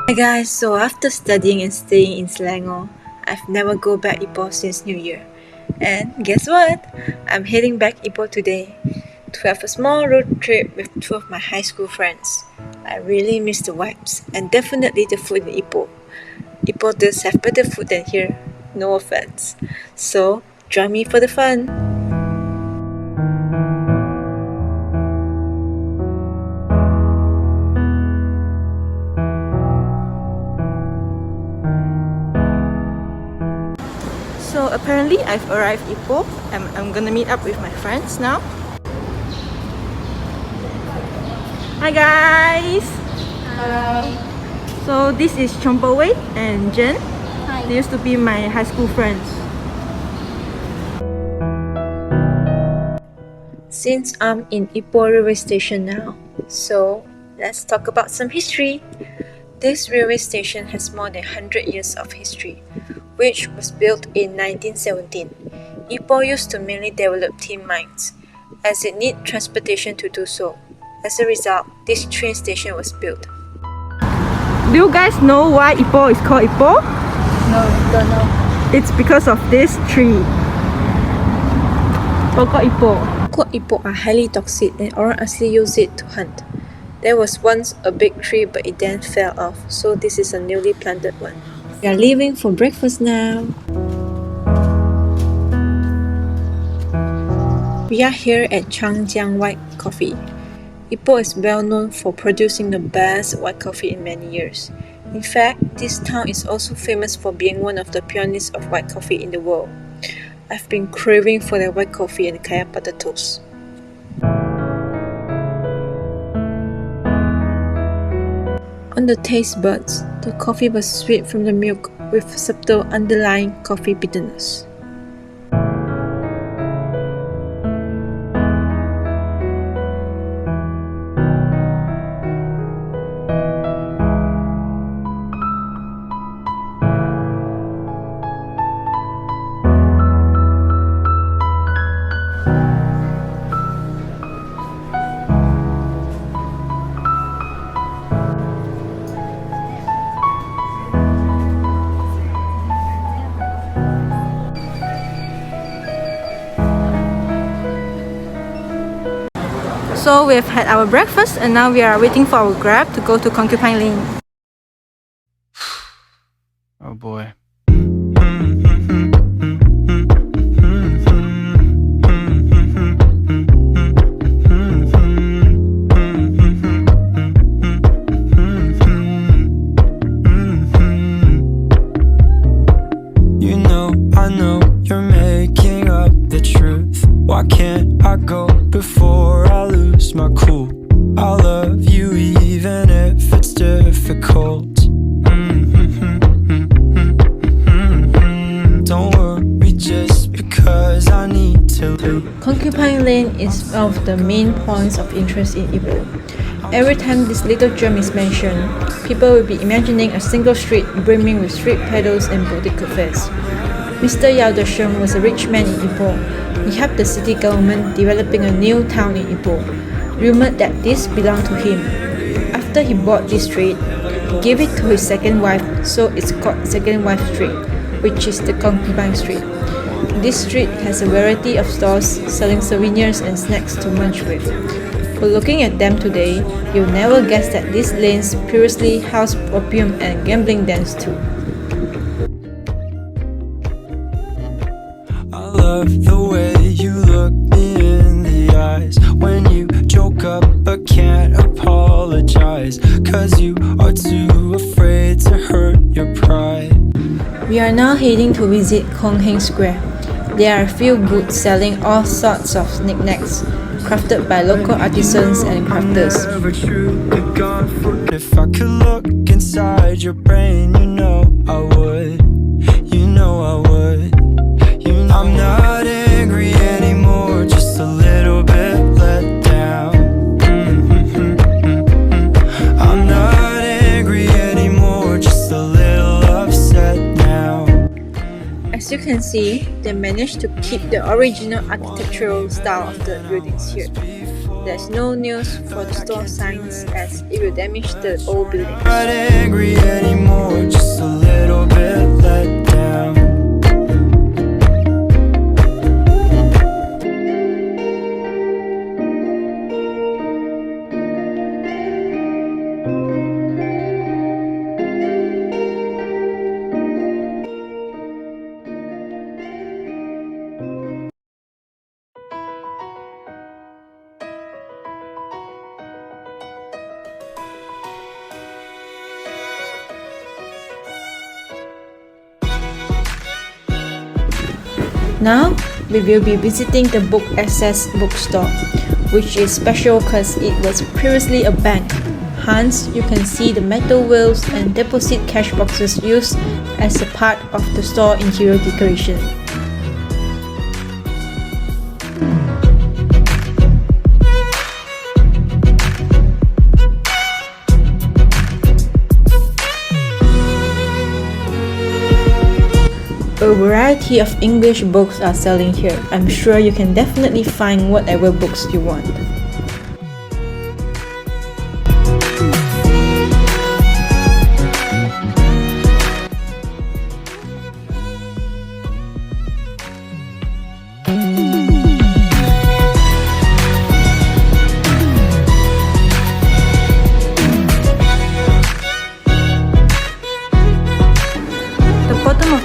Hi guys, so after studying and staying in Selangor, I've never go back Ipoh since New Year. And guess what? I'm heading back Ipoh today to have a small road trip with two of my high school friends. I really miss the vibes and definitely the food in Ipoh. Ipoh does have better food than here, no offense. So join me for the fun! So apparently I've arrived Ipoh and I'm gonna meet up with my friends now. Hi guys! Hello. So this is Chong and Jen. Hi. They used to be my high school friends. Since I'm in Ipoh railway station now, so let's talk about some history. This railway station has more than 100 years of history, which was built in 1917. Ipoh used to mainly develop tin mines, as it needed transportation to do so. As a result, this train station was built. Do you guys know why Ipoh is called Ipoh? No, don't know. It's because of this tree. Pokok Ipoh. Pokok Ipoh are highly toxic and orang asli use it to hunt. There was once a big tree but it then fell off, so this is a newly planted one. We are leaving for breakfast now. We are here at Chang White Coffee. Ipoh is well known for producing the best white coffee in many years. In fact, this town is also famous for being one of the pioneers of white coffee in the world. I've been craving for their white coffee and kaya butter toast. On the taste buds, the coffee was sweet from the milk with subtle underlying coffee bitterness. So we have had our breakfast and now we are waiting for our Grab to go to Concubine Lane. Oh boy. You know, I know you're making up the truth. Why can't I go before I lose my cool? I love you even if it's difficult. Don't worry just because I need to leave. Concubine Lane is one of the main points of interest in Ipoh. Every time this little gem is mentioned, people will be imagining a single street brimming with street peddlers and boutique cafes. Mr. Yao was a rich man in Ipoh. He helped the city government developing a new town in Ipoh, rumored that this belonged to him. After he bought this street, he gave it to his second wife, so it's called Second Wife Street, which is the Concubine Street. This street has a variety of stores selling souvenirs and snacks to munch with. But looking at them today, you'll never guess that these lanes previously housed opium and gambling dens too. I love the way you look me in the eyes when you joke up but can't apologize, 'cause you are too afraid to hurt your pride. We are now heading to visit Kong Heng Square. There are a few booths selling all sorts of knickknacks, crafted by local artisans and crafters. If I could look inside your brain, you know I would. You know I would. I'm not angry anymore, just a little bit let down. I'm not angry anymore, just a little upset now. As you can see, they managed to keep the original architectural style of the buildings here. There's no news for the store signs as it will damage the old building. Not angry anymore, just a little bit let down. Now, we will be visiting the Book Access bookstore, which is special because it was previously a bank. Hence, you can see the metal wheels and deposit cash boxes used as a part of the store interior decoration. A variety of English books are selling here. I'm sure you can definitely find whatever books you want.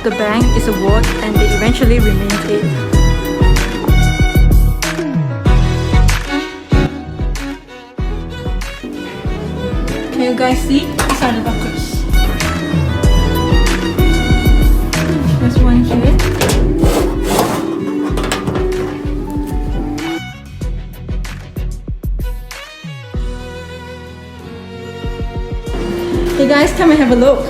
The bank is a ward and they eventually remained it. Can you guys see? These are the buckets. There's one here. Hey guys, come and have a look.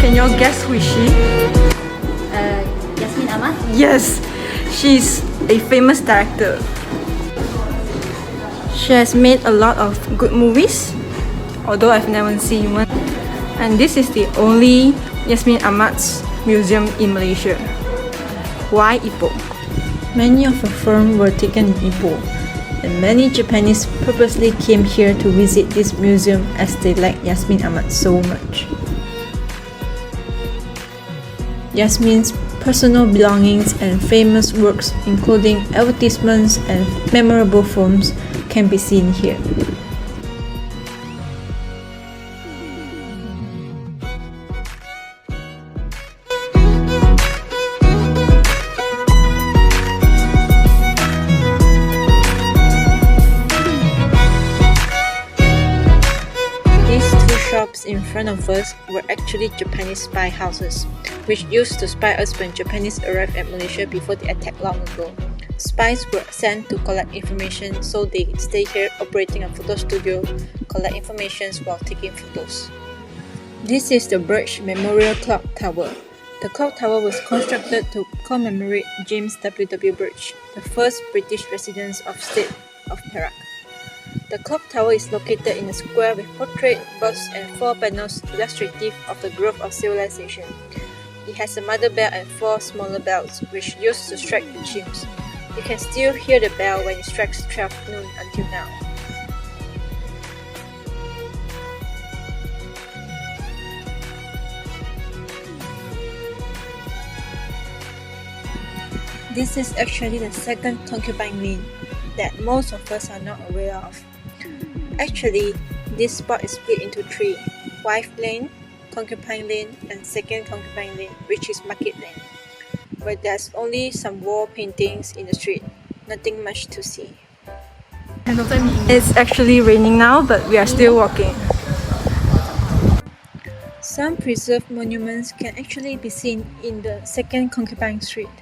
Can you all guess who is she? Yasmin Ahmad? Yes, she's a famous director. She has made a lot of good movies, although I've never seen one. And this is the only Yasmin Ahmad's museum in Malaysia. Why Ipoh? Many of her films were taken in Ipoh, and many Japanese purposely came here to visit this museum as they like Yasmin Ahmad so much. Yasmin's personal belongings and famous works, including advertisements and memorable films, can be seen here. Shops in front of us were actually Japanese spy houses, which used to spy us when Japanese arrived at Malaysia before the attack long ago. Spies were sent to collect information, so they stay here operating a photo studio, collect information while taking photos. This is the Birch Memorial Clock Tower. The clock tower was constructed to commemorate James W. Birch, the first British resident of state of Perak. The clock tower is located in a square with portrait, busts, and 4 panels illustrative of the growth of civilization. It has a mother bell and 4 smaller bells, which used to strike the chimes. You can still hear the bell when it strikes 12 noon until now. This is actually the second Concubine Lane that most of us are not aware of. Actually, this spot is split into 3: Wife Lane, Concubine Lane, and second Concubine Lane, which is Market Lane. But there's only some wall paintings in the street, nothing much to see. It's actually raining now, but we are still walking. Some preserved monuments can actually be seen in the second Concubine Street.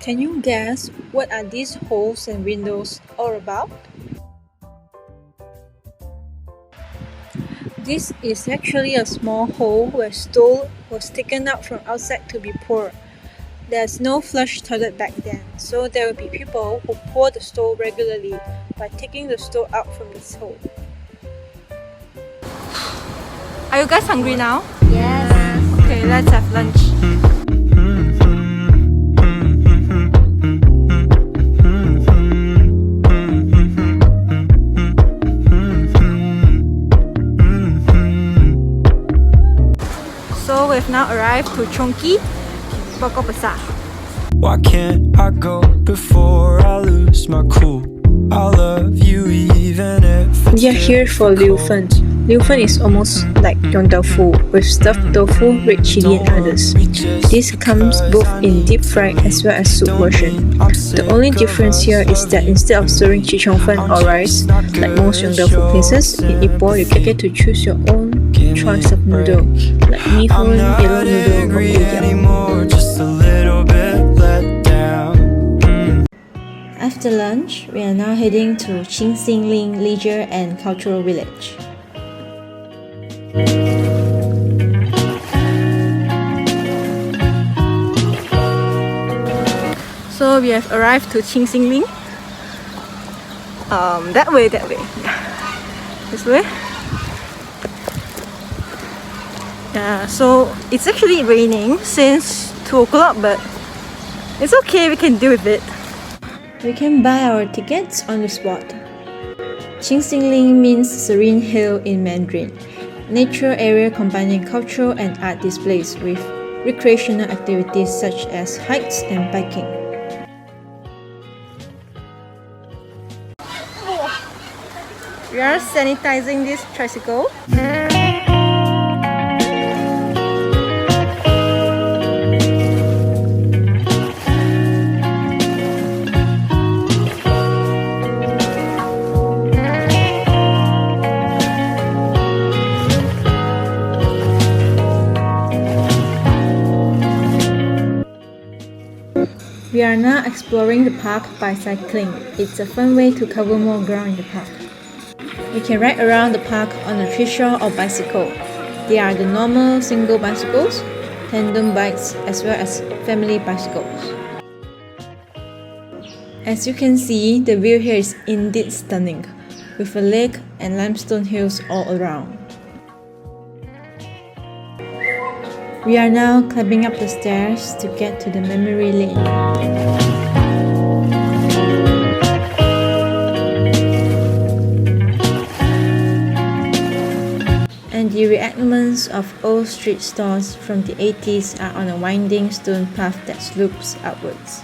Can you guess what are these holes and windows all about? This is actually a small hole where stool was taken out from outside to be poured. There's no flush toilet back then, so there will be people who pour the stool regularly by taking the stool out from this hole. Are you guys hungry now? Yes. Okay, let's have lunch. So we've now arrived to Chongqing, Boko Pasar. Why can't I go before I lose my cool? I love you even if it's We are here for Liu Fen. Liu Fen is almost like Yong tofu with stuffed tofu, red chili and others. This comes both in deep fried as well as soup version. The only difference here is that instead of serving chichongfen or rice, like most Yong tofu places, in Ipoh you get to choose your own choice of noodle, like mee hoon, yellow noodle or Jiang. just a little bit let down. After lunch, we are now heading to Xing Lane Leisure and Cultural Village. So we have arrived to Xing Lane. That way. This way. Yeah, so it's actually raining since 2 o'clock, but it's okay, we can deal with it. We can buy our tickets on the spot. Xing Lane means serene hill in Mandarin, natural area combining cultural and art displays with recreational activities such as hikes and biking. We are sanitizing this tricycle. We are now exploring the park by cycling. It's a fun way to cover more ground in the park. We can ride around the park on a trishaw or bicycle. There are the normal single bicycles, tandem bikes, as well as family bicycles. As you can see, the view here is indeed stunning, with a lake and limestone hills all around. We are now climbing up the stairs to get to the memory lane. And the reenactments of old street stores from the 80s are on a winding stone path that slopes upwards.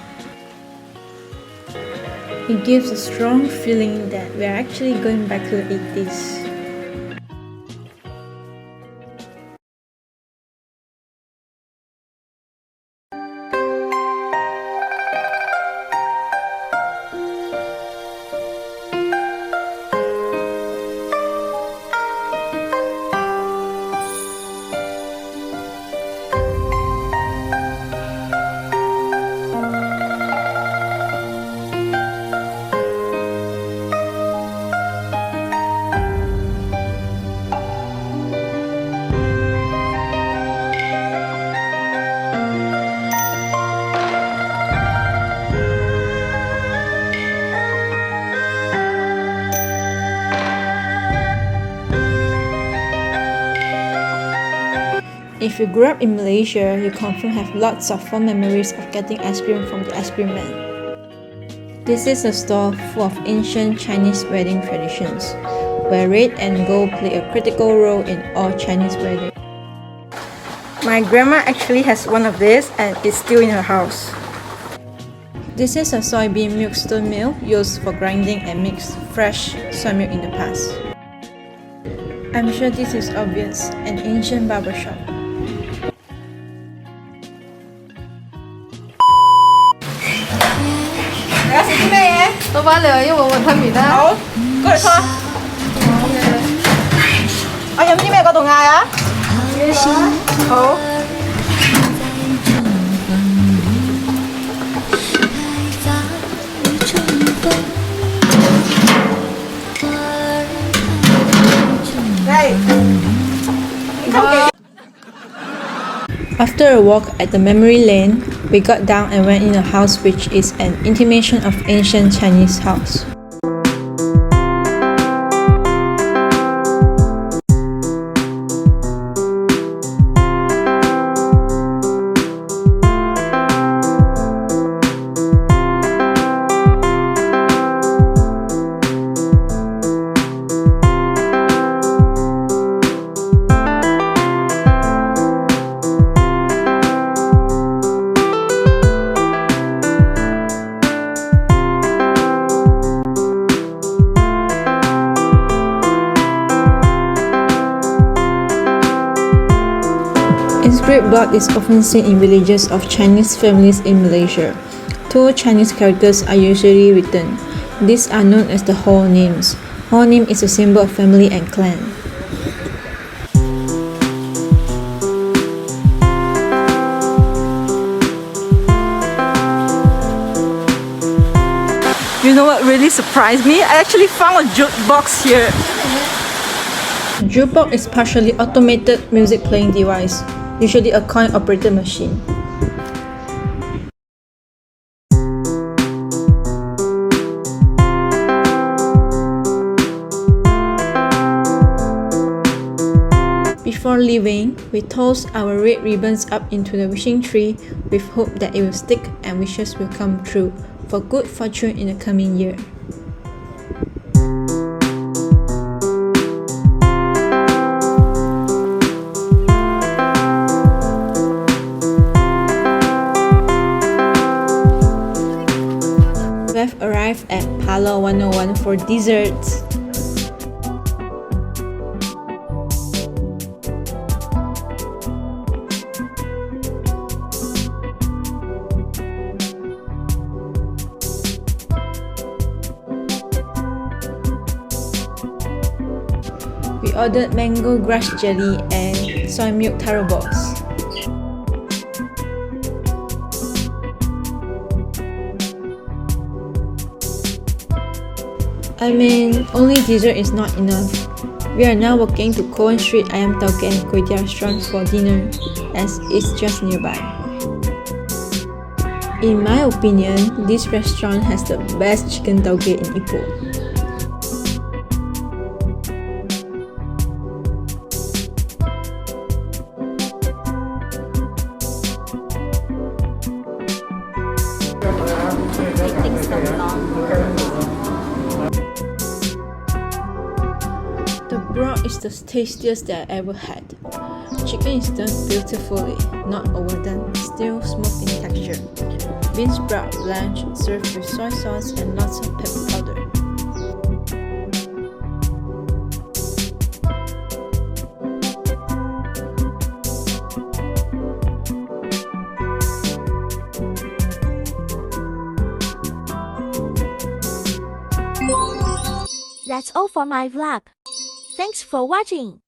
It gives a strong feeling that we are actually going back to the 80s. If you grew up in Malaysia, you confirm have lots of fond memories of getting ice cream from the ice cream man. This is a store full of ancient Chinese wedding traditions, where red and gold play a critical role in all Chinese weddings. My grandma actually has one of these and it's still in her house. This is a soybean milk stone mill used for grinding and mix fresh soy milk in the past. I'm sure this is obvious, an ancient barber shop. Tôi bán lừa với một thân bị ta. Ủa? Có được không? Ayam啲咩嗰度嗌啊？好。After a walk at the memory lane, we got down and went in a house which is an intimation of ancient Chinese house. Street board is often seen in villages of Chinese families in Malaysia. Two Chinese characters are usually written. These are known as the hall names. Hall name is a symbol of family and clan. You know what really surprised me? I actually found a jukebox here. Jukebox is partially automated music playing device, usually a coin-operated machine. Before leaving, we toss our red ribbons up into the wishing tree with hope that it will stick and wishes will come true for good fortune in the coming year. We have arrived at Palo 101 for desserts. We ordered mango grass jelly and soy milk taro balls. I mean, only dessert is not enough. We are now walking to Cowan Street Ayam&Tauge and Kway restaurant for dinner, as it's just nearby. In my opinion, this restaurant has the best chicken tauge in Ipoh. The broth is the tastiest that I ever had. Chicken is done beautifully, not overdone, still smooth in texture. Bean sprout blanch served with soy sauce and lots of pepper powder. That's all for my vlog. Thanks for watching.